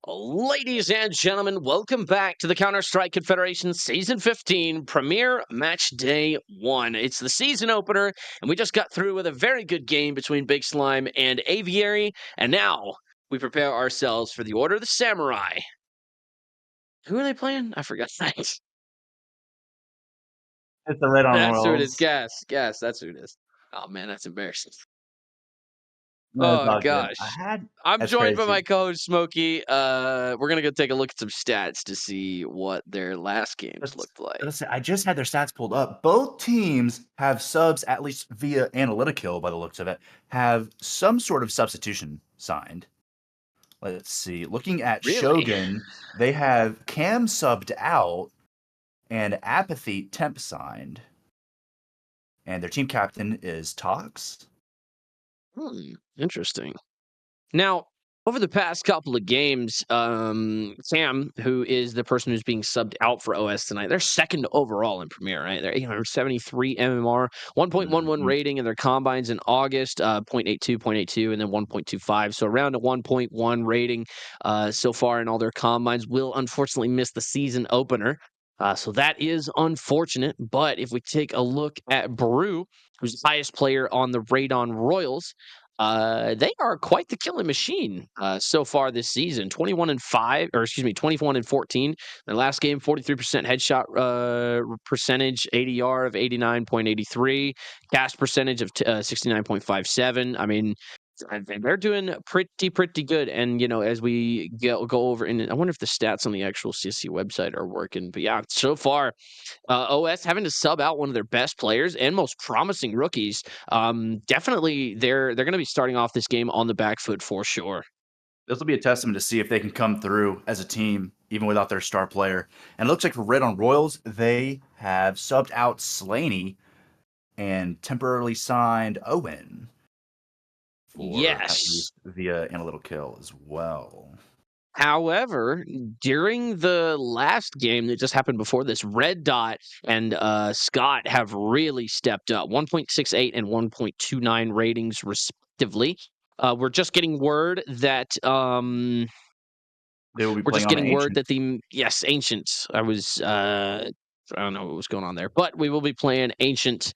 Ladies and gentlemen, welcome back to the Counter-Strike Confederation Season 15 Premier Match Day 1. It's the season opener, and we just got through with a very good game between Big Slime and Aviary, and now we prepare ourselves for the Order of the Samurai. Who are they playing? I forgot. It's the Radon That's who it is. Royals. Gas, that's who it is. Oh man, that's embarrassing. No, it's Oh all good. gosh. I'm That's joined by my crazy. co-host Smokie. We're gonna go take a look at some stats to see what their last games Let's, looked like. let's say I just had their stats pulled up. Both teams have subs, at least via Analytical, by the looks of it, have some sort of substitution signed. Let's see. Looking at Really? Shogun, they have Cam subbed out and Apathy temp signed. And their team captain is Tox. Interesting. Now, over the past couple of games, Sam, who is the person who's being subbed out for OS tonight, they're second overall in Premier, right? They're 873 MMR, 1.11 Mhm. rating in their combines in August, 0.82, and then 1.25. So around a 1.1 rating so far in all their combines. Will unfortunately miss the season opener. So that is unfortunate. But if we take a look at Brew, who's the highest player on the Radon Royals, they are quite the killing machine so far this season. 21-5, or excuse me, 21-14. Their last game, 43% headshot percentage, ADR of 89.83, cast percentage of 69.57. I mean, they're doing pretty good. And as we go over, and I wonder if the stats on the actual CSC website are working. But yeah, so far OS having to sub out one of their best players and most promising rookies. Definitely, they're going to be starting off this game on the back foot for sure. This will be a testament to see if they can come through as a team, even without their star player. And it looks like for Red on Royals, they have subbed out Slaney and temporarily signed Owen for at Yes. least via analytical kill as well. However, during the last game that just happened before this, Red Dot and Scott have really stepped up. 1.68 and 1.29 ratings, respectively. We're just getting word that They will be We're playing just on an getting word ancient. that the yes, Ancient. I don't know what was going on there, but we will be playing Ancient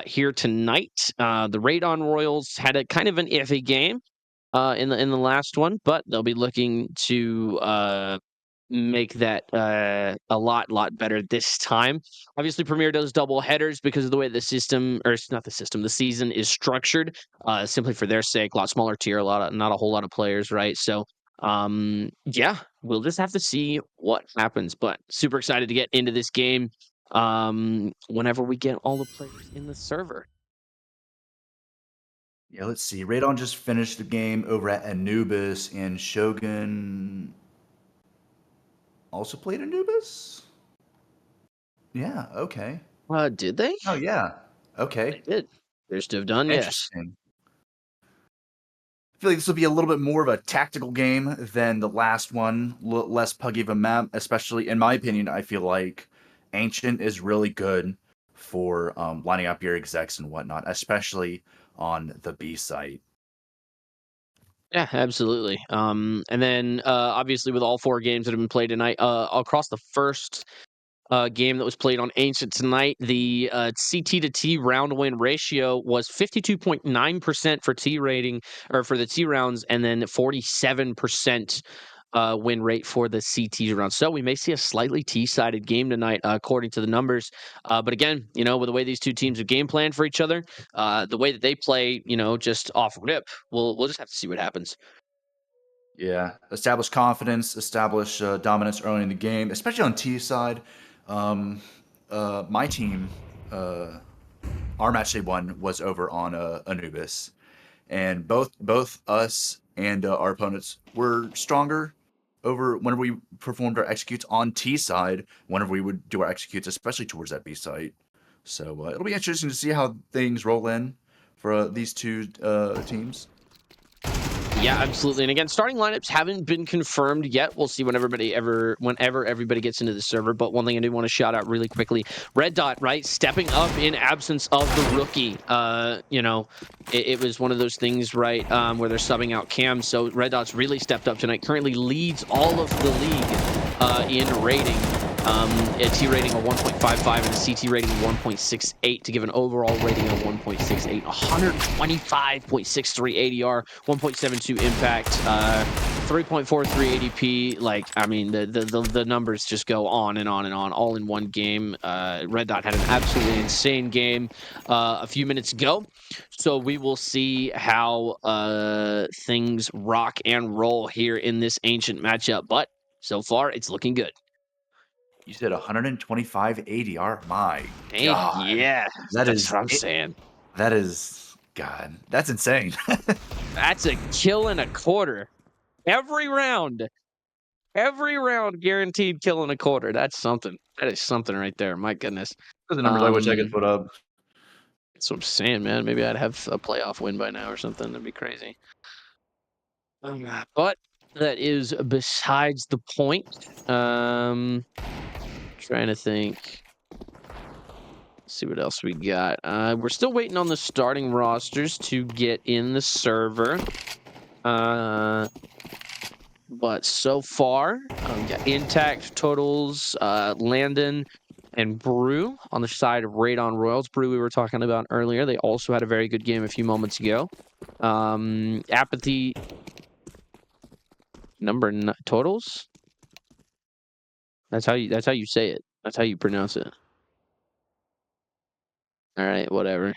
here tonight. The Radon Royals had a kind of an iffy game in the last one, but they'll be looking to make that a lot better this time. Obviously, Premier does double headers because of the way the system, or it's not the system, the season is structured. Simply for their sake, a lot smaller tier, not a whole lot of players, right? So, yeah, we'll just have to see what happens. But super excited to get into this game. Whenever we get all the players in the server. Yeah, let's see. Radon just finished the game over at Anubis, and Shogun also played Anubis? Yeah, okay. Did they? Oh, yeah. They Okay. did. Appears to have done, yes. Interesting. I feel like this will be a little bit more of a tactical game than the last one, less puggy of a map, especially in my opinion. I feel like Ancient is really good for lining up your execs and whatnot, especially on the B site. Yeah, absolutely. And then obviously with all four games that have been played tonight, across the first game that was played on Ancient tonight, the CT to T round win ratio was 52.9% for T rating, or for the T rounds, and then 47% win rate for the CT round. So we may see a slightly T-sided game tonight, according to the numbers. But again, with the way these two teams have game planned for each other, the way that they play, just off rip, we'll just have to see what happens. Yeah, establish confidence, establish dominance early in the game, especially on T side. Um, my team, our match day one was over on Anubis, and both us and our opponents were stronger over whenever we performed our executes on T side. Whenever we would do our executes, especially towards that B site. So it'll be interesting to see how things roll in for these two teams. Yeah, absolutely. And again, starting lineups haven't been confirmed yet. We'll see whenever everybody gets into the server. But one thing I do want to shout out really quickly, Red Dot, right, stepping up in absence of the rookie. It was one of those things, right, where they're subbing out Cam. So Red Dot's really stepped up tonight. Currently leads all of the league in rating. A T rating of 1.55 and a CT rating of 1.68 to give an overall rating of 1.68, 125.63 ADR, 1.72 impact, 3.43 ADP. Like, I mean, the numbers just go on and on and on, all in one game. Red Dot had an absolutely insane game a few minutes ago, so we will see how things rock and roll here in this ancient matchup. But so far, it's looking good. You said 125 ADR. My Hey, God. yeah, that's what I'm saying. That is, God, that's insane. That's a kill and a quarter. Every round guaranteed kill and a quarter. That's something. That is something right there. My goodness. Those are numbers I wish I could put up. That's what I'm saying, man. Maybe I'd have a playoff win by now or something. That'd be crazy. But that is besides the point. Trying to think. See what else we got. We're still waiting on the starting rosters to get in the server. But so far, we got intact totals, Landon and Brew on the side of Radon Royals. Brew we were talking about earlier. They also had a very good game a few moments ago. Apathy totals. That's how you say it. That's how you pronounce it. All right, whatever.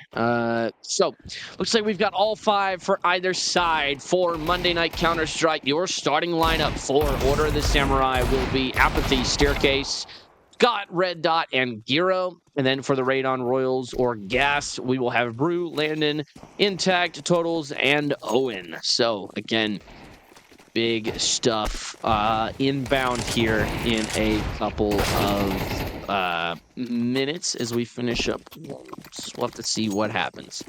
So looks like we've got all 5 for either side for Monday Night Counter-Strike. Your starting lineup for Order of the Samurai will be Apathy, Staircase, Scott, Red Dot, and Giro. And then for the Radon Royals or Gas, we will have Brew, Landon, Intact, Totals, and Owen. So again, big stuff inbound here in a couple of minutes as we finish up. We'll have to see what happens.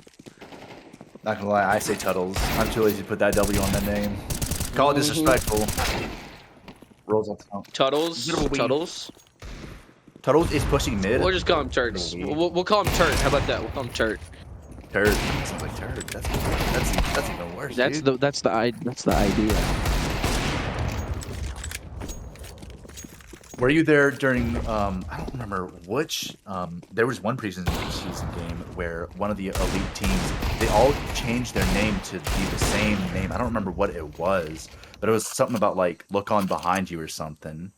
Not gonna lie, I say Tuttles. I'm too lazy to put that W on that name. Call it disrespectful. Rolls on top. Tuttles. Tuttles is pushing mid. We'll just call him Turds. We'll call him Turd. How about that? We'll call him Turd. Turd. Sounds like Turd. That's even worse. That's the idea. Were you there during, I don't remember which, there was one preseason game where one of the elite teams, they all changed their name to be the same name. I don't remember what it was, but it was something about, like, look on behind you or something.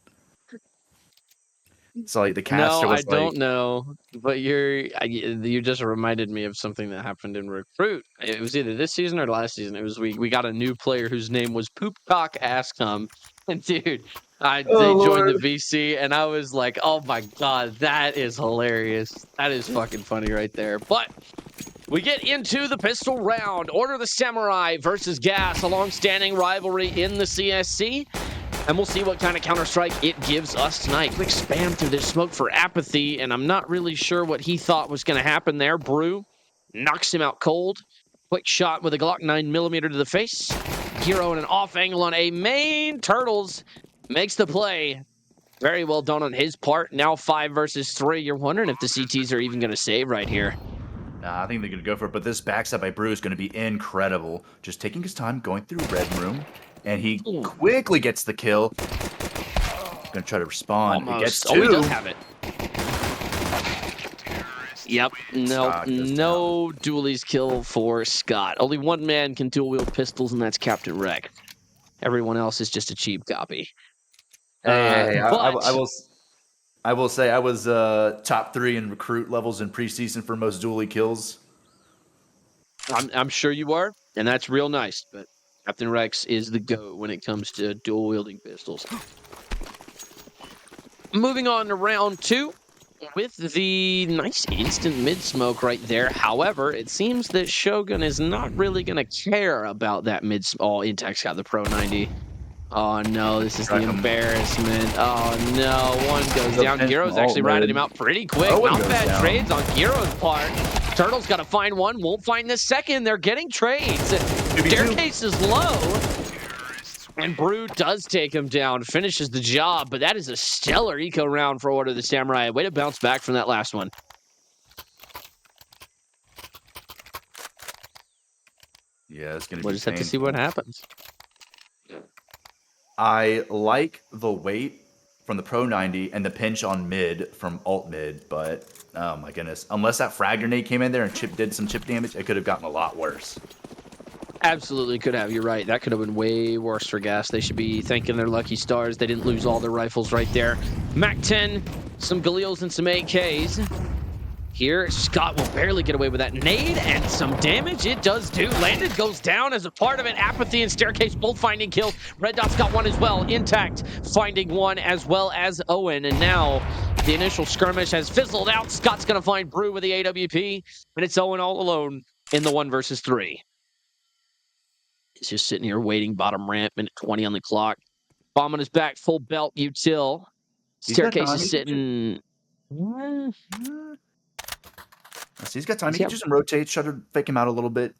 So, like, the caster was I don't know, but you just reminded me of something that happened in Recruit. It was either this season or last season. It was we got a new player whose name was Poopcock Ascom, and dude, they joined the VC, and I was like, oh my god, that is hilarious. That is fucking funny right there. But we get into the pistol round. Order of the Samurai versus Gas, a long-standing rivalry in the CSC. And we'll see what kind of Counter-Strike it gives us tonight. Quick spam through this smoke for Apathy, and I'm not really sure what he thought was going to happen there. Brew knocks him out cold. Quick shot with a Glock 9mm to the face. Hero in an off angle on a main. Turtles makes the play. Very well done on his part. Now 5 versus 3. You're wondering if the CTs are even going to save right here. Nah, I think they're going to go for it, but this backside by Brew is going to be incredible. Just taking his time, going through Red Room. And he quickly gets the kill. Gonna try to respond. Almost. He gets 2. Oh, he does have it. Yep. No dualies kill for Scott. Only one man can dual wield pistols, and that's Captain Wreck. Everyone else is just a cheap copy. Hey, I will say I was top 3 in recruit levels in preseason for most dually kills. I'm sure you are, and that's real nice, but Captain Rex is the GOAT when it comes to dual-wielding pistols. Moving on to round 2 with the nice instant mid-smoke right there. However, it seems that Shogun is not really going to care about that mid-smoke. Oh, Intact's got the Pro 90. Oh, no, this is the embarrassment. Oh, no, one goes down. Giro's actually ratted him out pretty quick. Not bad trades on Giro's part. Turtle's got to find one, won't find the second. They're getting trades. Staircase is low. And Brew does take him down, finishes the job, but that is a stellar eco round for Order of the Samurai. Way to bounce back from that last one. Yeah, it's going to be We'll just have to see what happens. I like the weight from the Pro 90 and the pinch on mid from alt mid, but oh my goodness. Unless that frag grenade came in there and did some chip damage, it could have gotten a lot worse. Absolutely could have. You're right. That could have been way worse for Gas. They should be thanking their lucky stars. They didn't lose all their rifles right there. Mac 10, some Galils and some AKs. Here, Scott will barely get away with that nade and some damage. It does do. Landon goes down as a part of it. Apathy and Staircase both finding kills. Red Dot's got one as well. Intact finding one as well as Owen. And now the initial skirmish has fizzled out. Scott's going to find Brew with the AWP. And it's Owen all alone in the 1 versus 3. He's just sitting here waiting. Bottom ramp, minute 20 on the clock. Bomb on his back, full belt, util. Staircase is sitting... He's got time. He can do some rotates, try to fake him out a little bit.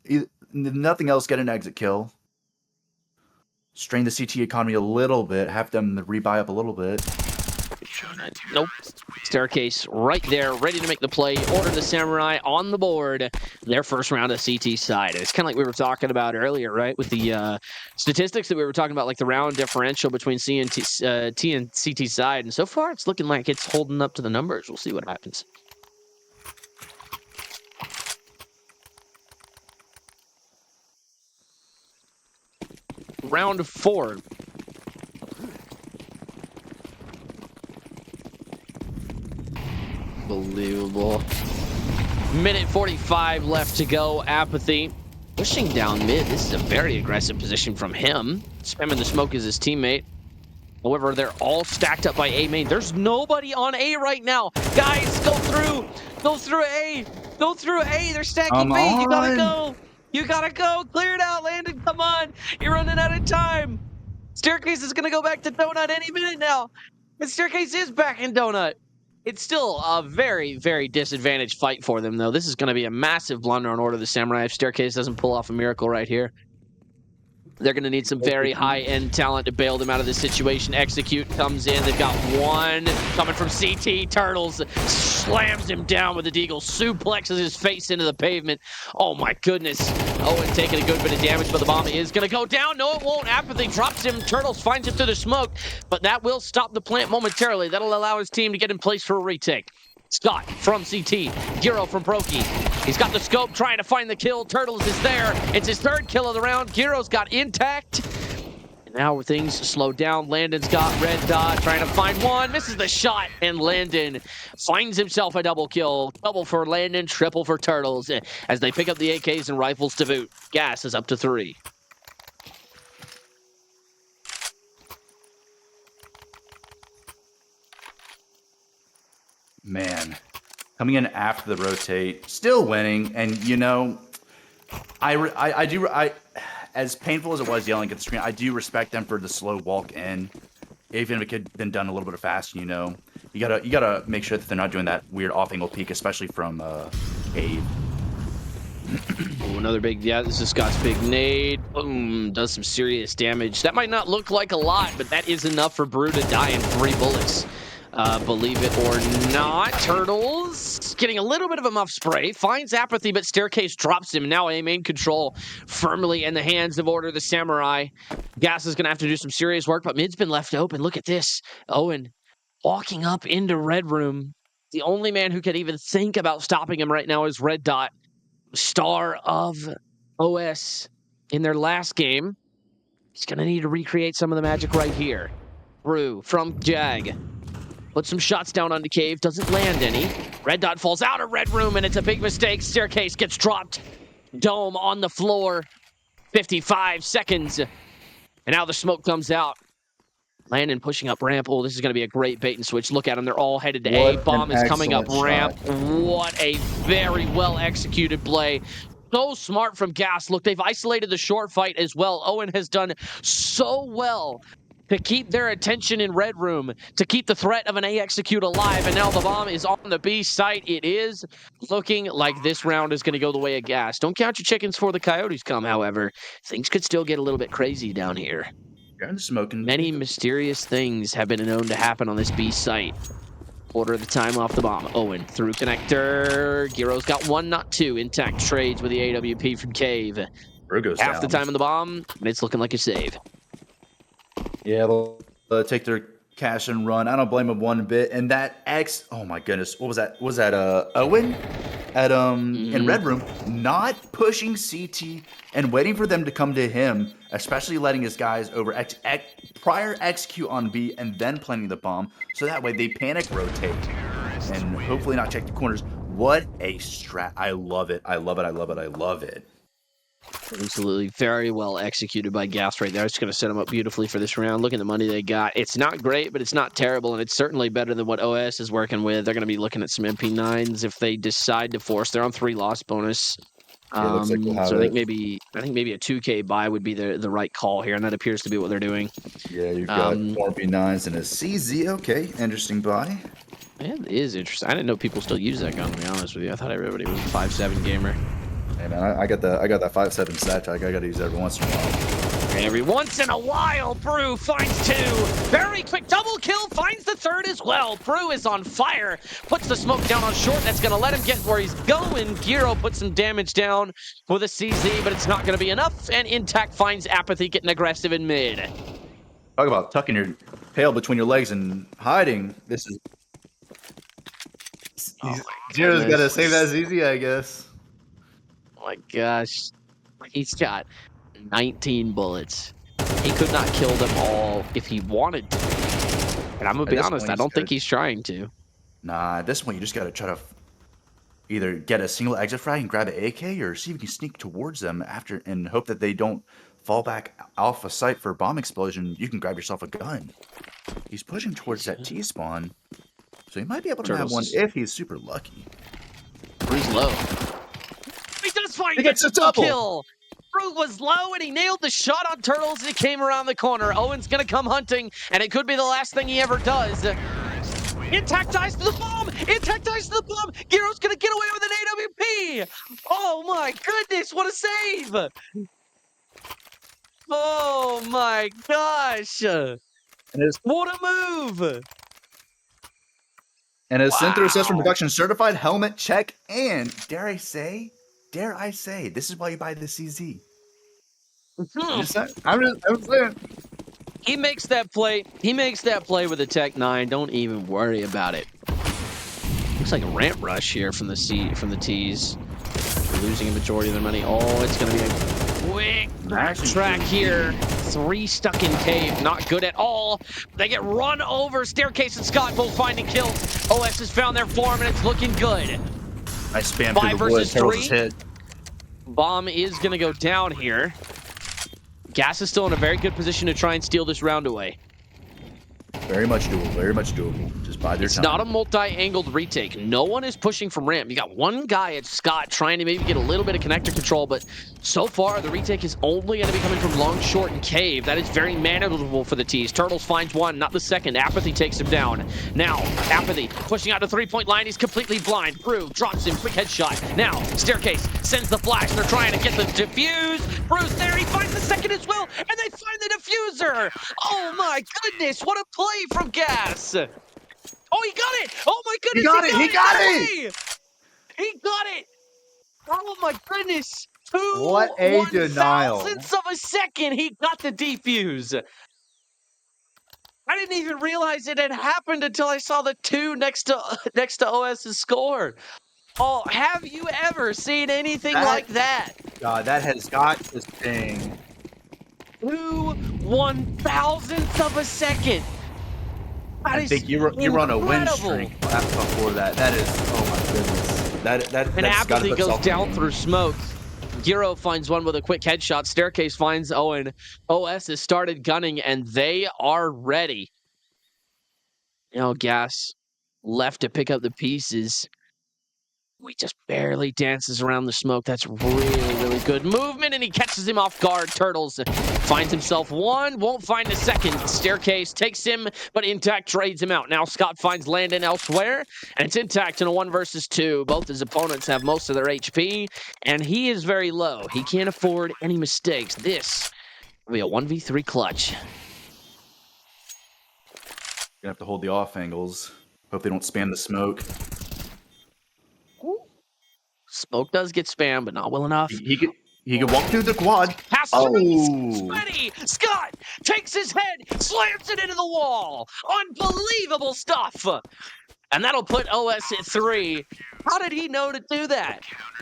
Nothing else, get an exit kill. Strain the CT economy a little bit. Have them rebuy up a little bit. Nope. Staircase right there, ready to make the play. Order the Samurai on the board. Their first round of CT side. It's kind of like we were talking about earlier, right? With the statistics that we were talking about, like the round differential between T and CT side. And so far, it's looking like it's holding up to the numbers. We'll see what happens. Round 4. Unbelievable. Minute 45 left to go. Apathy pushing down mid. This is a very aggressive position from him. Spamming the smoke as his teammate. However, they're all stacked up by A main. There's nobody on A right now. Guys, go through. Go through A. Go through A. They're stacking B. You gotta go. You gotta go. Clear it out, Landon. Come on. You're running out of time. Staircase is going to go back to Donut any minute now. And Staircase is back in Donut. It's still a very, very disadvantaged fight for them, though. This is going to be a massive blunder on Order of the Samurai if Staircase doesn't pull off a miracle right here. They're going to need some very high-end talent to bail them out of this situation. Execute comes in. They've got one coming from CT. Turtles slams him down with the deagle. Suplexes his face into the pavement. Oh, my goodness. Owen taking a good bit of damage, but the bomb is going to go down. No, it won't. Apathy drops him. Turtles finds him through the smoke, but that will stop the plant momentarily. That'll allow his team to get in place for a retake. Scott from CT, Giro from Brokey. He's got the scope trying to find the kill. Turtles is there. It's his 3rd kill of the round. Giro's got intact. And now things slow down. Landon's got red dot, trying to find one. Misses the shot, and Landon finds himself a double kill. Double for Landon, triple for Turtles as they pick up the AKs and rifles to boot. Gas is up to 3. Man, coming in after the rotate, still winning, and you know, I do as painful as it was yelling at the screen, I do respect them for the slow walk in, even if it could have been done a little bit faster. You know, you gotta make sure that they're not doing that weird off-angle peek, especially from Cave. Ooh, another big, yeah, this is Scott's big nade. Boom, does some serious damage. That might not look like a lot, but that is enough for Brew to die in 3 bullets. Believe it or not. Turtles getting a little bit of a muff spray. Finds Apathy, but Staircase drops him. Now A main control firmly in the hands of Order the Samurai. Gas is going to have to do some serious work, but mid's been left open. Look at this. Owen walking up into Red Room. The only man who could even think about stopping him right now is Red Dot. Star of OS in their last game. He's going to need to recreate some of the magic right here. Brew from Jag. Put some shots down onto Cave. Doesn't land any. Red Dot falls out of Red Room, and it's a big mistake. Staircase gets dropped. Dome on the floor. 55 seconds. And now the smoke comes out. Landon pushing up ramp. Oh, this is going to be a great bait and switch. Look at them. They're all headed to A. Bomb is coming up ramp. What a very well-executed play. So smart from Gas. Look, they've isolated the short fight as well. Owen has done so well to keep their attention in Red Room, to keep the threat of an A execute alive, and now the bomb is on the B site. It is looking like this round is going to go the way of gas. Don't count your chickens before the coyotes come, however. Things could still get a little bit crazy down here. You're in the smoking. Many mysterious things have been known to happen on this B site. Quarter of the time off the bomb. Owen through connector. Giro's got one, not two. Intact trades with the AWP from Cave. Goes Half the down. time on the bomb, and it's looking like a save. Yeah, they'll take their cash and run. I don't blame them one bit. And that X, oh my goodness, what was that? Was that Owen at in Red Room, not pushing CT and waiting for them to come to him, especially letting his guys over prior execute on B and then planting the bomb, so that way they panic rotate and hopefully not check the corners. What a strat! I love it. I love it. I love it. I love it. Absolutely. Very well executed by Gas right there. It's going to set them up beautifully for this round. Look at the money they got. It's not great, but it's not terrible, and it's certainly better than what OS is working with. They're going to be looking at some MP9s if they decide to force. They're on 3 loss bonus. Looks like we'll so I think maybe a 2K buy would be the right call here, and that appears to be what they're doing. Yeah, you've got 4 B9s and a CZ. Okay, interesting buy. Yeah, it is interesting. I didn't know people still use that gun, to be honest with you. I thought everybody was a 5.7 gamer. Hey man, I got that 5.7 stat tag. I got to use that every once in a while. Every once in a while, Brew finds 2. Very quick double kill, finds the 3rd as well. Brew is on fire, puts the smoke down on short. That's going to let him get where he's going. Giro puts some damage down with a CZ, but it's not going to be enough. And Intact finds Apathy getting aggressive in mid. Talk about tucking your tail between your legs and hiding. This is... Giro's got to save that ZZ, I guess. Oh my gosh. He's got 19 bullets. He could not kill them all if he wanted to. And I'm going to be honest, I don't think he's trying to. Nah, at this point, you just got to try to either get a single exit frag and grab an AK, or see if you can sneak towards them after and hope that they don't fall back off a site for a bomb explosion. You can grab yourself a gun. He's pushing towards that T-spawn, so he might be able to have one if he's super lucky. Brews low. He does find a double kill. Brew was low and he nailed the shot on Turtles and he came around the corner. Owen's gonna come hunting, and it could be the last thing he ever does. Intact dies to the bomb! Intact dies to the bomb! Giro's gonna get away with an AWP! Oh my goodness, what a save! Oh my gosh! What a move! And as Synthro says from production, certified helmet check, and dare I say, this is why you buy the CZ. I'm just saying. He makes that play. He makes that play with a Tech 9. Don't even worry about it. Looks like a ramp rush here from the T's. They're losing a majority of their money. Oh, it's going to be a quick backtrack here. 3 stuck in cave. Not good at all. They get run over. Staircase and Scott both finding kills. OS has found their form, and it's looking good. I spam 5 versus 3. Hit. Bomb is going to go down here. Gas is still in a very good position to try and steal this round away. Very much doable. Very much doable. Just buy their time. It's not a multi-angled retake. No one is pushing from ramp. You got one guy at Scott trying to maybe get a little bit of connector control, but so far the retake is only going to be coming from long, short, and cave. That is very manageable for the T's. Turtles finds one, not the second. Apathy takes him down. Now, Apathy pushing out the 3-point line. He's completely blind. Brew drops him. Quick headshot. Now, Staircase sends the flash. They're trying to get the defuse. Brew's there. He finds the second as well, and they find the diffuser. Oh my goodness, what a play from Gas. Oh, he got it! Oh my goodness! He got it! He got it! Oh my goodness! What a denial! 1/1000th of a second, he got the defuse. I didn't even realize it had happened until I saw the 2 next to OS's score. Oh, have you ever seen anything like that? God, that has got to sting. 2/1000th of a second. I think you run a win streak before that. That is, oh my goodness. And Apathy goes down through smoke. Giro finds one with a quick headshot. Staircase finds Owen. OS has started gunning, and they are ready. You know, Gas left to pick up the pieces. He just barely dances around the smoke. That's really, really good movement, and he catches him off guard. Turtles finds himself one, won't find a second. Staircase takes him, but Intact trades him out. Now Scott finds Landon elsewhere, and it's Intact in a 1 versus 2. Both his opponents have most of their HP, and he is very low. He can't afford any mistakes. This will be a 1v3 clutch. Gonna have to hold the off angles. Hope they don't spam the smoke. Smoke does get spammed, but not well enough. He could walk through the quad. Sweaty! Scott takes his head, slams it into the wall. Unbelievable stuff. And that'll put OS at 3. How did he know to do that?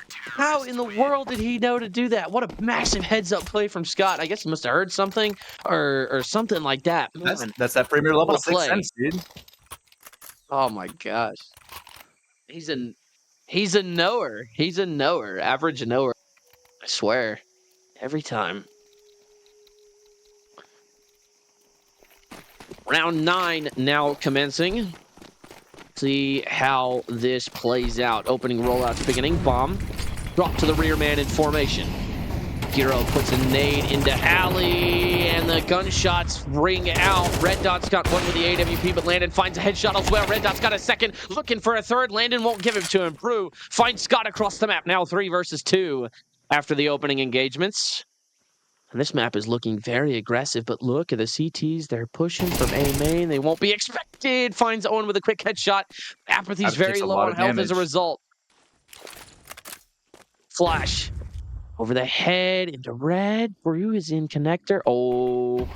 How in the world did he know to do that? What a massive heads-up play from Scott. I guess he must have heard something or something like that. That's that Premier level 6 play. sense, dude. Oh my gosh. He's a knower. He's a knower. Average knower. I swear. Every time. Round 9 now commencing. See how this plays out. Opening rollouts beginning. Bomb. Drop to the rear man in formation. Hero puts a nade into Alley, and the gunshots ring out. Red Dot's got one with the AWP, but Landon finds a headshot as well. Red Dot's got a second, looking for a third. Landon won't give him to him. Brew finds Scott across the map. Now 3 versus 2 after the opening engagements. And this map is looking very aggressive, but look at the CTs. They're pushing from A main. They won't be expected. Finds Owen with a quick headshot. Apathy's very low on health as a result. Flash. Over the head into red. Brew is in connector. Oh.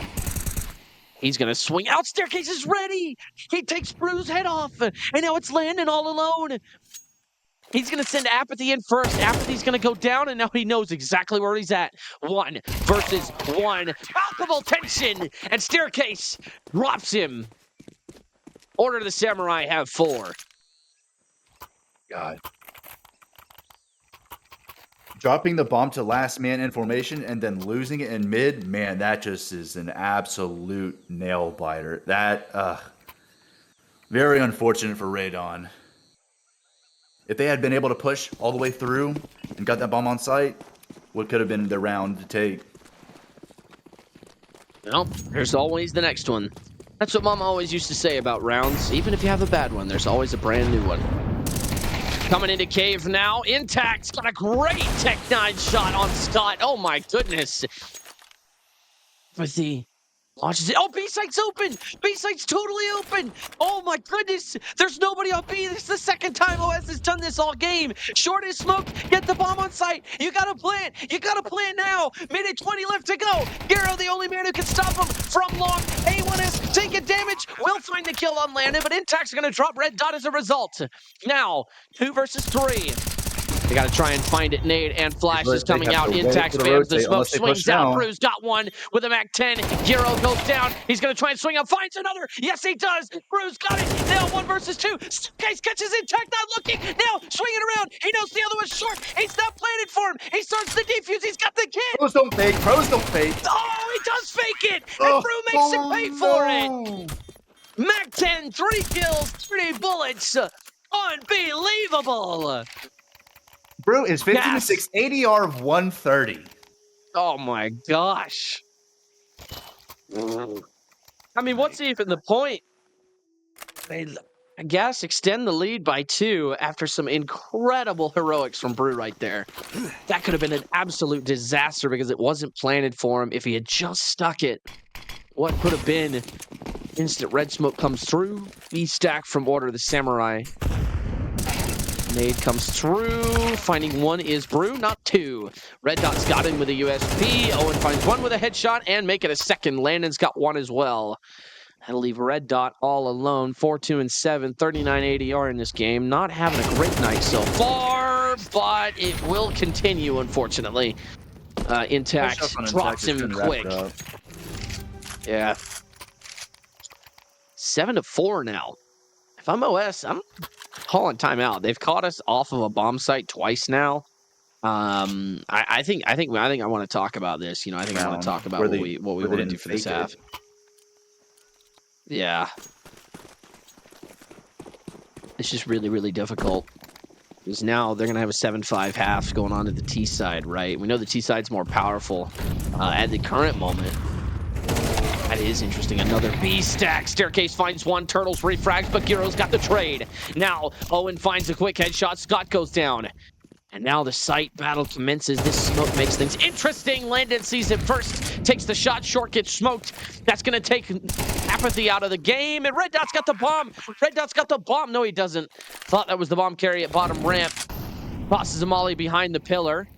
He's going to swing out. Staircase is ready. He takes Brew's head off. And now it's Landon all alone. He's going to send Apathy in first. Apathy's going to go down, and now he knows exactly where he's at. 1 versus 1. Palpable tension. And Staircase drops him. Order of the Samurai have 4. God. Dropping the bomb to last man in formation and then losing it in mid, man, that just is an absolute nail biter. That, very unfortunate for Radon. If they had been able to push all the way through and got that bomb on site, what could have been the round to take? Well, there's always the next one. That's what Mom always used to say about rounds. Even if you have a bad one, there's always a brand new one. Coming into cave now. Intact's got a great Tech 9 shot on Scott. Oh my goodness. Apathy launches it. Oh, B site's open. B site's totally open. Oh my goodness. There's nobody on B. This is the second time OS has done this all game. Short is smoke. Get the bomb on site. You gotta plant. You gotta plant now. Minute 20 left to go. Gero, the only man who can stop him from long. A1S taking damage. Will find the kill on Landon, but Intact's gonna drop Red Dot as a result. Now, 2 versus 3. They got to try and find it. Nade and Flash is coming out. Intact spams the smoke, swings out. Brew's got one with a Mac 10. Gero goes down. He's going to try and swing up. Finds another. Yes, he does. Brew's got it. Now 1 versus 2. Case catches Intact, not looking. Now swinging around. He knows the other one's short. He's not planted for him. He starts the defuse. He's got the kid. Pros don't fake. Pros don't fake. Oh, he does fake it. And Brew makes him pay for it. Mac 10, 3 kills, 3 bullets. Unbelievable. Brew is 15-6, ADR of 130. Oh my gosh. I mean, what's even the point? They, I guess, extend the lead by 2 after some incredible heroics from Brew right there. That could have been an absolute disaster because it wasn't planted for him. If he had just stuck it, what could have been? Instant red smoke comes through. B-stack from Order of the Samurai. Nade comes through. Finding 1 is Brew, not 2. Red Dot's got him with a USP. Owen finds 1 with a headshot and make it a second. Landon's got 1 as well. That'll leave Red Dot all alone. 4-2-7, 39 ADR in this game. Not having a great night so far, but it will continue, unfortunately. Intact drops him quick. Yeah. 7-4 now. If I'm OS, I'm calling timeout. They've caught us off of a bomb site twice now. I think I want to talk about this. You know, I think I want to talk about what we want to do for this half. Yeah. It's just really, really difficult. is now they're going to have a 7-5 half going on to the T side, right? We know the T side's more powerful at the current moment. That is interesting. Another B stack. Staircase finds one. Turtles refrags, but Gyro's got the trade. Now, Owen finds a quick headshot. Scott goes down. And now the site battle commences. This smoke makes things interesting. Landon sees it first. Takes the shot. Short gets smoked. That's going to take Apathy out of the game. And Red Dot's got the bomb. Red Dot's got the bomb. No, he doesn't. Thought that was the bomb carry at bottom ramp. Tosses a molly behind the pillar.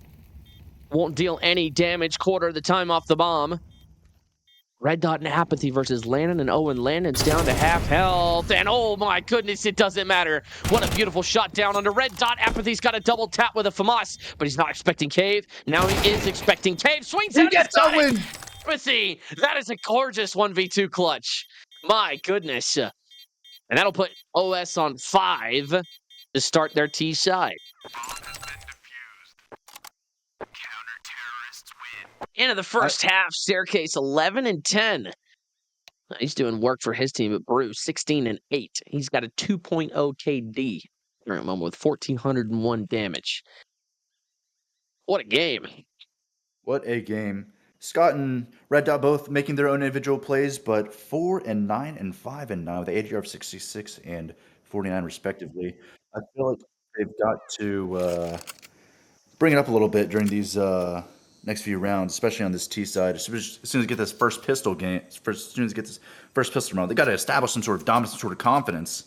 Won't deal any damage. Quarter of the time off the bomb. Red Dot and Apathy versus Landon and Owen. Landon's down to half health, and oh my goodness, it doesn't matter. What a beautiful shot down onto Red Dot. Apathy's got a double tap with a FAMAS, but he's not expecting Cave. Now he is expecting Cave. Swings out gets Owen! Apathy, that is a gorgeous 1v2 clutch. My goodness. And that'll put OS on 5 to start their T side. Into the first half, Staircase 11 and 10. He's doing work for his team, but Brew 16 and 8. He's got a 2.0 KD current moment with 1,401 damage. What a game! What a game! Scott and Red Dot both making their own individual plays, but 4 and 9 and 5 and 9 with ADR of 66 and 49 respectively. I feel like they've got to bring it up a little bit during these next few rounds, especially on this T side. As soon as they get this first pistol game, as soon as they get this first pistol round, they got to establish some sort of dominance, some sort of confidence.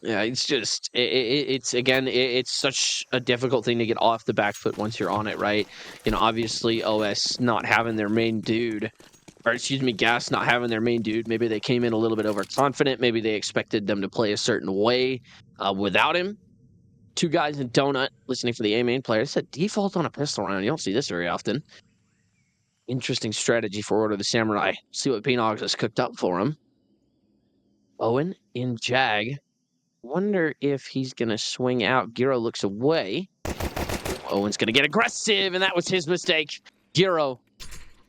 Yeah, it's just it's such a difficult thing to get off the back foot once you're on it, right? You know, obviously OS not having their main dude, or excuse me, Gas not having their main dude. Maybe they came in a little bit overconfident. Maybe they expected them to play a certain way without him. Two guys in Donut listening for the A main player. It's a default on a pistol round. You don't see this very often. Interesting strategy for Order of the Samurai. See what Beanogs has cooked up for him. Owen in Jag. Wonder if he's going to swing out. Gyro looks away. Owen's going to get aggressive, and that was his mistake. Gyro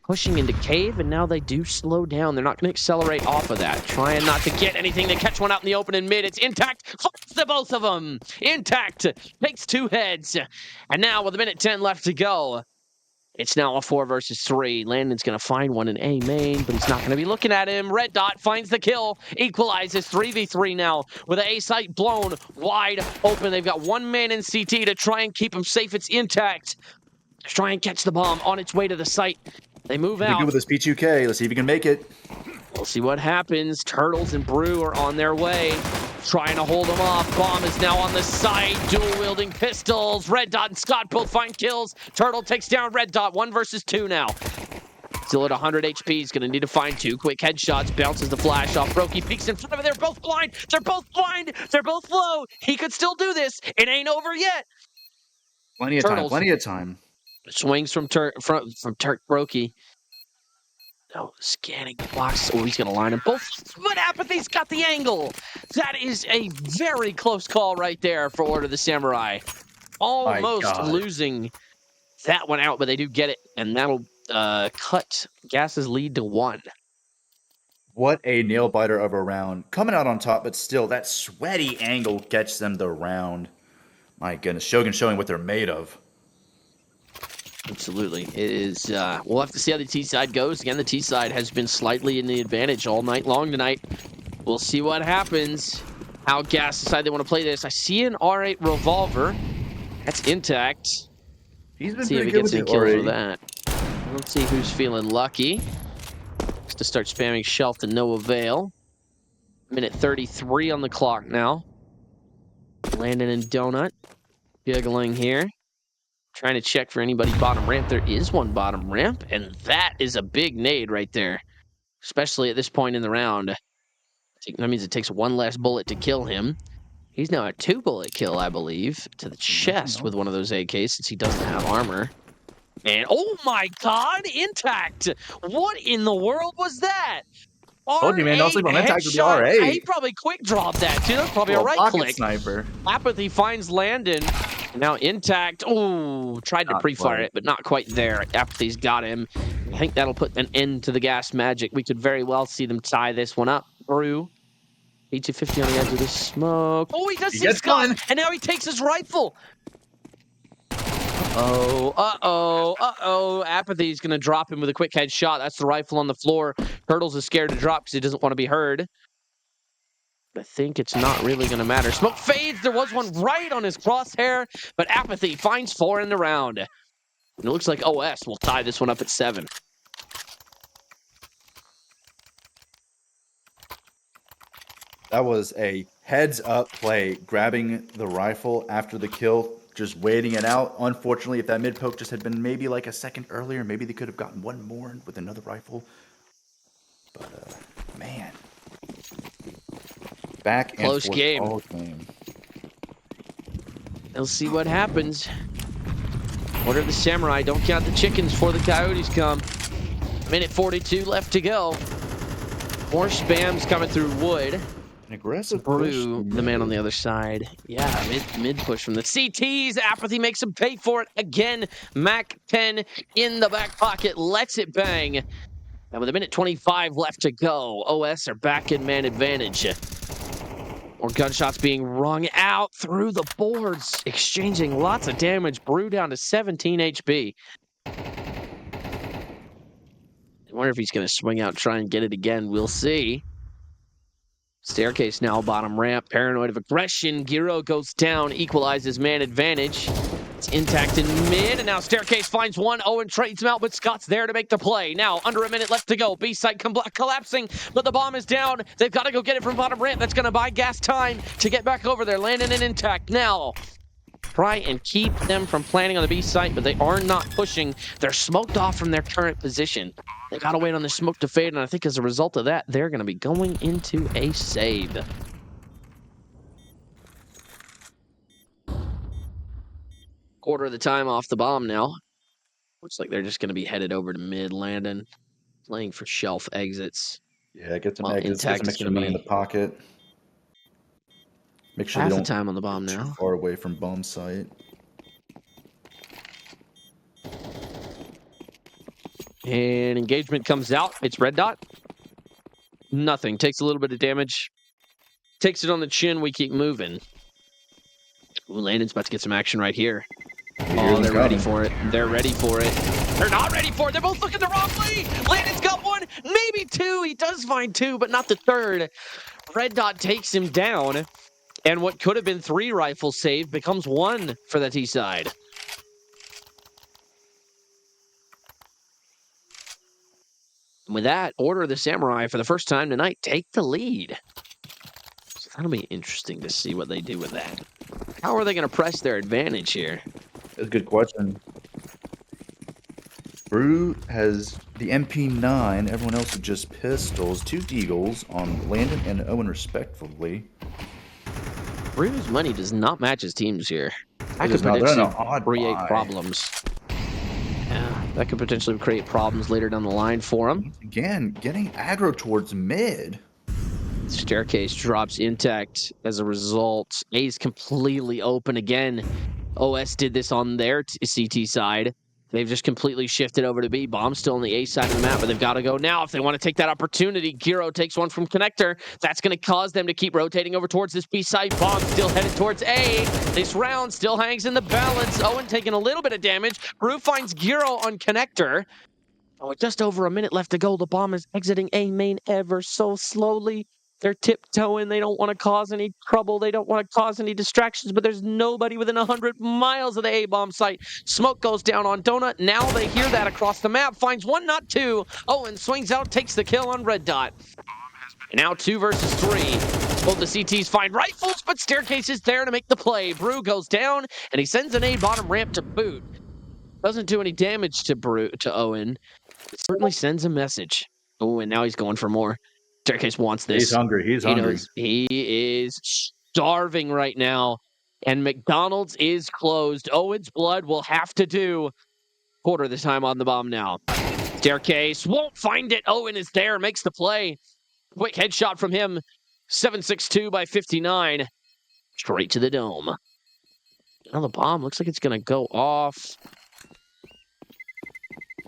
pushing into Cave, and now they do slow down. They're not going to accelerate off of that. Trying not to get anything. They catch one out in the open and mid. It's Intact. Finds the both of them. Intact takes 2 heads. And now with 1:10 left to go, it's now a 4 versus 3. Landon's going to find one in A main, but he's not going to be looking at him. Red Dot finds the kill. Equalizes 3v3 now with the A site blown wide open. They've got 1 man in CT to try and keep him safe. It's Intact. Try and catch the bomb on its way to the site. They move out. Good with this P2K. Let's see if he can make it. We'll see what happens. Turtles and Brew are on their way, trying to hold them off. Bomb is now on the site. Dual-wielding pistols. Red Dot and Scott both find kills. Turtle takes down Red Dot. 1 versus 2 now. Still at 100 HP. He's going to need to find 2 quick headshots. Bounces the flash off. Brokey peeks in front of it. They're both blind. They're both blind. They're both low. He could still do this. It ain't over yet. Plenty of time. Plenty of time. Swings from Turk Brokey. No, scanning the box. Oh, he's going to line them both. But Apathy's got the angle. That is a very close call right there for Order of the Samurai. Almost losing that one out, but they do get it. And that'll cut Gas's lead to 1. What a nail biter of a round. Coming out on top, but still, that sweaty angle gets them the round. My goodness, Shogun showing what they're made of. Absolutely. It is. We'll have to see how the T side goes. Again, the T side has been slightly in the advantage all night long tonight. We'll see what happens. How Gas decide they want to play this. I see an R8 revolver. That's Intact. He's been see if pretty he good gets with any it kills already. with that. Let's see who's feeling lucky. Just to start spamming shelf to no avail. 1:33 on the clock now. Landon and Donut juggling here. Trying to check for anybody bottom ramp. There is one bottom ramp, and that is a big nade right there, especially at this point in the round. That means it takes 1 less bullet to kill him. He's now a 2-bullet kill, I believe, to the chest with one of those AKs since he doesn't have armor. And oh my god, Intact! What in the world was that? Told you, man, don't sleep on Intact with the R8. He probably quick dropped that too. That's probably a right click. Sniper. Apathy finds Landon. Now Intact. Oh, tried to pre-fire it, but not quite there. Apathy's got him. I think that'll put an end to the Gas magic. We could very well see them tie this one up. Brew P250 on the edge of the smoke. Oh, he does He see gets Scott, one. and now he takes his rifle. Uh-oh. Apathy's going to drop him with a quick headshot. That's the rifle on the floor. Turtles is scared to drop because he doesn't want to be heard. I think it's not really going to matter. Smoke fades. There was one right on his crosshair, but Apathy finds 4 in the round. And it looks like OS will tie this one up at 7. That was a heads-up play, grabbing the rifle after the kill, just waiting it out. Unfortunately, if that mid-poke just had been maybe like a second earlier, maybe they could have gotten one more with another rifle. But, man. Back and Close forth game. all game. We'll see what happens. Order the Samurai. Don't count the chickens before the Coyotes come. Minute 42 left to go. More spams coming through wood. An aggressive Brew, push. the man on the other side. Yeah, mid push from the CTs. Apathy makes him pay for it again. Mac 10 in the back pocket. Lets it bang. And with a minute 25 left to go, OS are back in man advantage. More gunshots being rung out through the boards, exchanging lots of damage. Brew down to 17 HP. I wonder if he's going to swing out and try and get it again. We'll see. Staircase now, bottom ramp. Paranoid of aggression. Giro goes down, equalizes man advantage. It's intact in mid, and now Staircase finds one. Owen trades him out, but Scott's there to make the play. Now, under a minute left to go. B-site collapsing, but the bomb is down. They've got to go get it from bottom ramp. That's going to buy gas time to get back over there. Landing it intact. Now, try and keep them from planning on the B-site, but they are not pushing. They're smoked off from their current position. They got to wait on the smoke to fade, and I think as a result of that, they're going to be going into a save. Quarter of the time off the bomb now. Looks like they're just going to be headed over to mid, landing, playing for shelf exits. Yeah, get some exits, get some extra money in the pocket. Make sure they don't half the time on the bomb too now. far away from bomb site. And engagement comes out. It's red dot. Nothing. Takes a little bit of damage. Takes it on the chin. We keep moving. Ooh, Landon's about to get some action right here. Oh, they're ready for it. They're ready for it. They're not ready for it. They're both looking the wrong way. Landon's got one, maybe two. He does find two, but not the third. Red dot takes him down. And what could have been 3 rifles saved becomes 1 for the T side. And with that, Order of the Samurai for the first time tonight take the lead. So that'll be interesting to see what they do with that. How are they going to press their advantage here? That's a good question. Brew has the MP9. Everyone else is just pistols. 2 deagles on Landon and Owen, respectively. Brew's money does not match his teams here. That It could is not. They're in an potentially odd create buy. problems. Yeah, that could potentially create problems later down the line for him. Again, getting aggro towards mid. Staircase drops intact as a result. A's completely open again. OS did this on their CT side. They've just completely shifted over to B. Bomb's still on the A side of the map, but they've got to go now if they want to take that opportunity. Giro takes one from Connector. That's going to cause them to keep rotating over towards this B side. Bomb still headed towards A. This round still hangs in the balance. Owen taking a little bit of damage. Brew finds Giro on Connector. Oh, with just over a minute left to go. The bomb is exiting A main ever so slowly. They're tiptoeing. They don't want to cause any trouble. They don't want to cause any distractions, but there's nobody within 100 miles of the A-bomb site. Smoke goes down on Donut. Now they hear that across the map. Finds one, not two. Owen swings out, takes the kill on Red Dot. And now 2 versus 3. Both the CTs find rifles, but Staircase is there to make the play. Brew goes down, and he sends an A bottom ramp to boot. Doesn't do any damage to Owen. It certainly sends a message. Oh, and now he's going for more. Staircase wants this. He's hungry. He's hungry. Knows he is starving right now. And McDonald's is closed. Owen's blood will have to do. Quarter of the time on the bomb now. Staircase won't find it. Owen is there. Makes the play. Quick headshot from him. 7.62 by 59. Straight to the dome. Now the bomb looks like it's going to go off.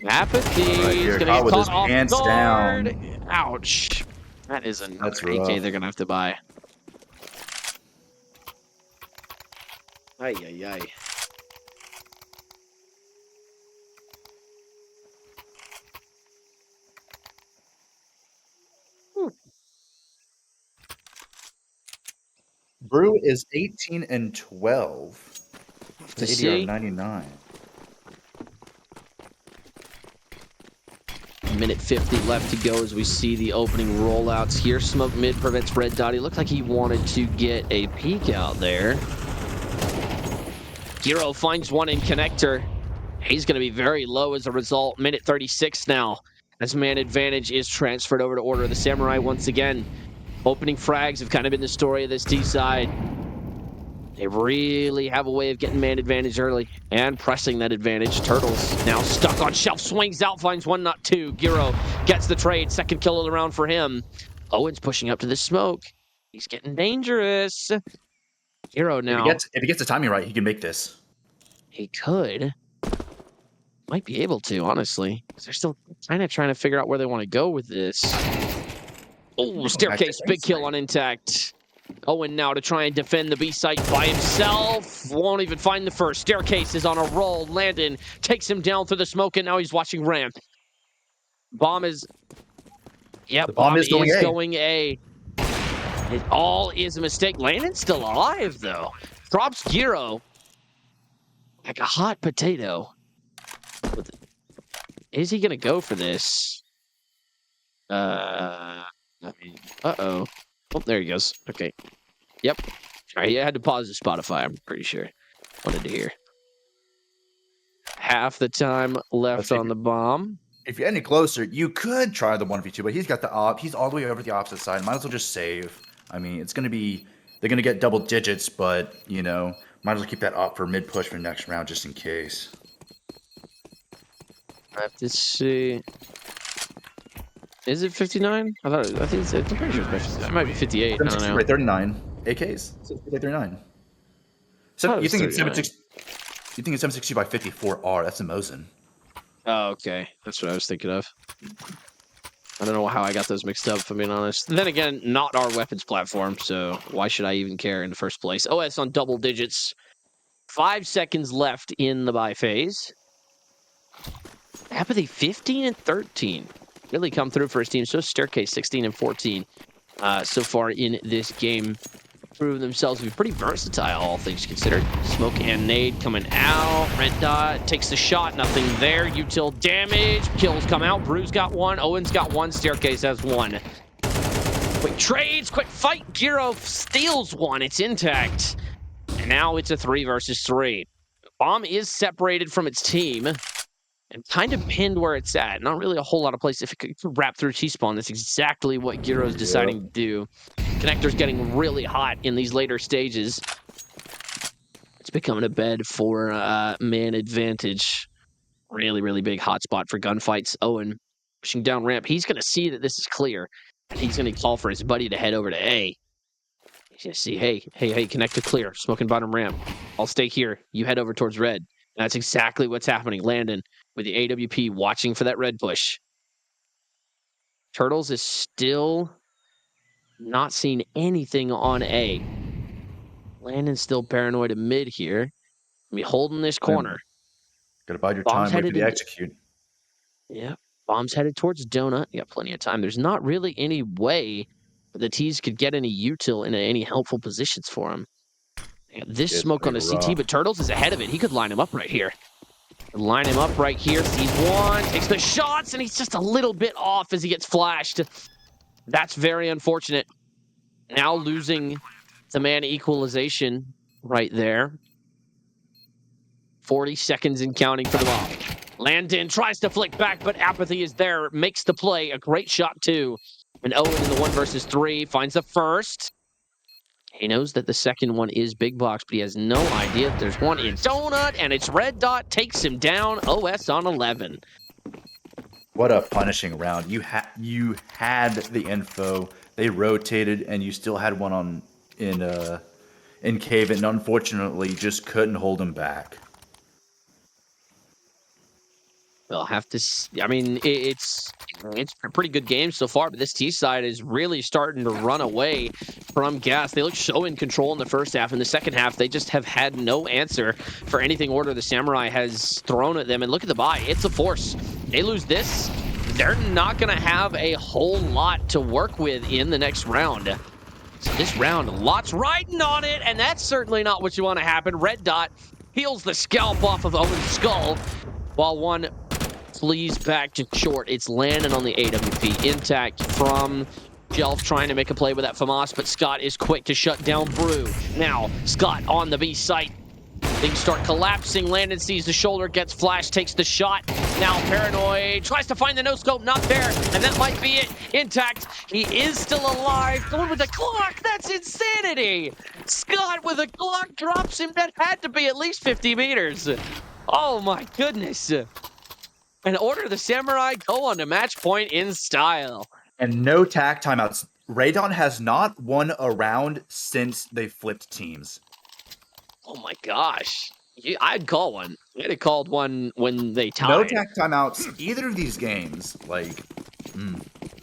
Apathy is going to get caught off guard. Ouch. That is another That's AK rough. they're going to have to buy. Ay, ay, ay. Brew is 18-12. To The ADR see. 99. Minute 50 left to go as we see the opening rollouts here. Smoke mid prevents Red Dot. He looked like he wanted to get a peek out there. Giro finds one in connector. He's going to be very low as a result. Minute 36 now. As man advantage is transferred over to Order of the Samurai once again. Opening frags have kind of been the story of this T side. They really have a way of getting man advantage early and pressing that advantage. Turtles now stuck on shelf, swings out, finds one, not two. Giro gets the trade. Second kill of the round for him. Owen's pushing up to the smoke. He's getting dangerous. Giro now. If he gets the timing right, he can make this. He could. Might be able to, honestly. They're still kind of trying to figure out where they want to go with this. Oh, staircase, big kill on Intact. Owen now to try and defend the B site by himself. Won't even find the first. Staircase is on a roll. Landon takes him down through the smoke, and now he's watching ramp. Bomb is... Yep, The bomb is going A. It all is a mistake. Landon's still alive, though. Drops Giro like a hot potato. Is he going to go for this? Uh-oh. Oh, there he goes. Okay. Yep. All right, I had to pause the Spotify, I'm pretty sure. Wanted to hear. Half the time left on the bomb. If you're any closer, you could try the 1v2, but he's got the op. He's all the way over the opposite side. Might as well just save. I mean, it's going to be... They're going to get double digits, but, you know, might as well keep that op for mid-push for next round just in case. I have to see... Is it 59? I'm pretty sure it's 59. It might be 58. I don't know. 39. AKs? 39. So, you think it's 760 by 54R? That's a Mosin. Oh, okay. That's what I was thinking of. I don't know how I got those mixed up, if I'm being honest. Then again, not our weapons platform, so why should I even care in the first place? OS on double digits. 5 seconds left in the buy phase. Apathy 15 and 13. Really come through for his team. So Staircase 16 and 14 so far in this game. Prove themselves to be pretty versatile, all things considered. Smoke and nade coming out. Red Dot takes the shot. Nothing there. Util damage. Kills come out. Brew's got one. Owen's got one. Staircase has one. Quick trades. Quick fight. Giro steals one. It's Intact. And now it's a 3 versus 3. Bomb is separated from its team and kind of pinned where it's at. Not really a whole lot of place. If it could wrap through T-spawn, that's exactly what Giro's deciding to do. Connector's getting really hot in these later stages. It's becoming a bed for man advantage. Really, really big hotspot for gunfights. Owen pushing down ramp. He's going to see that this is clear. And he's going to call for his buddy to head over to A. He's going to see, hey, connector clear. Smoking bottom ramp. I'll stay here. You head over towards red. And that's exactly what's happening. Landon with the AWP watching for that red push. Turtles is still not seeing anything on A. Landon's still paranoid in mid here. Be holding this corner. Gotta bide your time, wait for the execute. Yeah, bomb's headed towards Donut. You got plenty of time. There's not really any way the T's could get any util in any helpful positions for him. This smoke on a CT, but Turtles is ahead of it. He could line him up right here. Line him up right here. Sees one, takes the shots, and he's just a little bit off as he gets flashed. That's very unfortunate. Now losing the man equalization right there. 40 seconds and counting for the bomb. Landon tries to flick back, but Apathy is there. Makes the play. A great shot, too. And Owen in the 1 versus 3 finds the first. He knows that the second one is big box, but he has no idea that there's one in Donut, and it's Red Dot takes him down. OS on 11. What a punishing round. You had the info. They rotated, and you still had one in Cave, and unfortunately just couldn't hold him back. They'll have to. I mean, it's a pretty good game so far, but this T side is really starting to run away from gas. They look so in control in the first half. In the second half, they just have had no answer for anything Order of the Samurai has thrown at them. And look at the buy; it's a force. They lose this, they're not going to have a whole lot to work with in the next round. So this round, lots riding on it, and that's certainly not what you want to happen. Red Dot peels the scalp off of Owen's skull, while one flees back to short. It's landing on the AWP. Intact from Jelf trying to make a play with that FAMAS, but Scott is quick to shut down Brew. Now, Scott on the B site. Things start collapsing. Landon sees the shoulder, gets flash, takes the shot. Now Paranoid tries to find the no-scope, not there, and that might be it. Intact, he is still alive. Going with the Glock, that's insanity. Scott with a Glock drops him. That had to be at least 50 meters. Oh my goodness. And Order of the Samurai go on to match point in style. And no tack timeouts. Radon has not won a round since they flipped teams. Oh my gosh. I'd call one. I'd have called one when they tied. No tack timeouts either of these games. Like,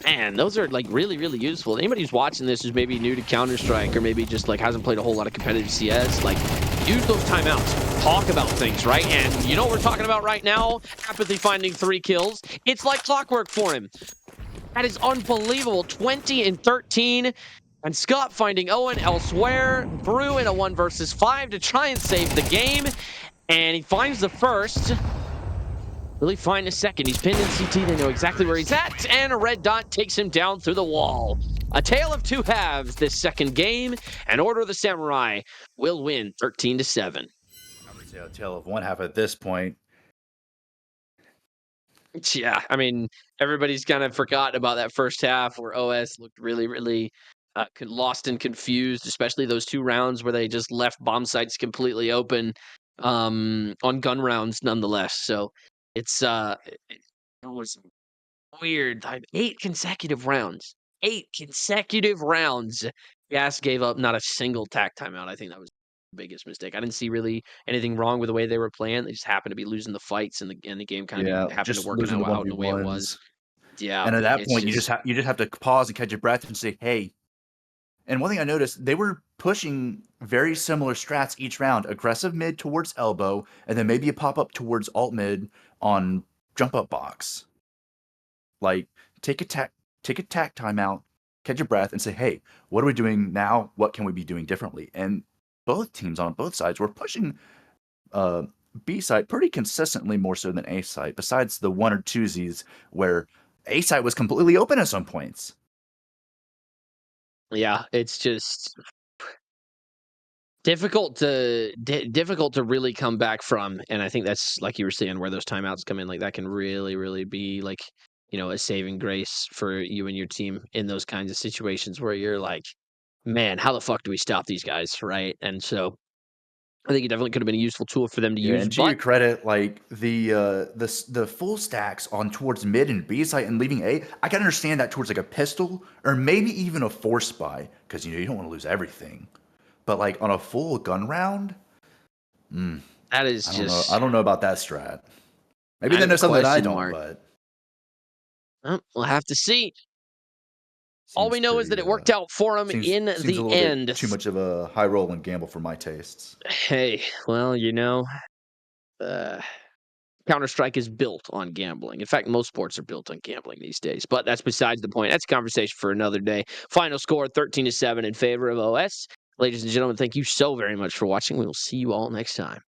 man, those are like really, really useful. Anybody who's watching this who's maybe new to Counter-Strike or maybe just like hasn't played a whole lot of competitive CS, like use those timeouts. Talk about things, right? And you know what we're talking about right now? Apathy finding 3 kills. It's like clockwork for him. That is unbelievable. 20 and 13. And Scott finding Owen elsewhere. Brew in a 1 versus 5 to try and save the game. And he finds the first. Will he find a second? He's pinned in CT. They know exactly where he's at. And a red dot takes him down through the wall. A tale of 2 halves this second game. And Order of the Samurai will win 13-7. I would say a tale of 1 half at this point. Yeah, I mean, everybody's kind of forgotten about that first half where OS looked really, really lost and confused, especially those 2 rounds where they just left bomb sites completely open on gun rounds nonetheless. So it was weird. 8 consecutive rounds. 8 consecutive rounds. Gas gave up not a single tack timeout. I think that was the biggest mistake. I didn't see really anything wrong with the way they were playing. They just happened to be losing the fights, and the game kind of happened just to work losing out in the way it was. 1v1s. Yeah, And at that point, you just have to pause and catch your breath and say, "Hey." And one thing I noticed, they were pushing very similar strats each round: aggressive mid towards elbow, and then maybe a pop up towards alt mid on jump up box. Like, take a tack timeout, catch your breath, and say, "Hey, what are we doing now? What can we be doing differently?" And both teams on both sides were pushing B side pretty consistently, more so than A side, besides the 1 or 2s where A side was completely open at some points. Yeah, it's just difficult to really come back from, and I think that's like you were saying, where those timeouts come in. Like that can really, really be like, a saving grace for you and your team in those kinds of situations where you're like, man, how the fuck do we stop these guys, right? And so I think it definitely could have been a useful tool for them to use. And to your credit, like the full stacks on towards mid and B side and leaving A, I can understand that towards like a pistol or maybe even a force buy, because you don't want to lose everything. But like on a full gun round, that is I don't know about that strat. Maybe they know something that I don't, but we'll have to see. All we know is that it worked out for him in the end. Too much of a high roll and gamble for my tastes. Hey, well, Counter-Strike is built on gambling. In fact, most sports are built on gambling these days, but that's besides the point. That's a conversation for another day. Final score 13-7 in favor of OS. Ladies and gentlemen, thank you so very much for watching. We will see you all next time.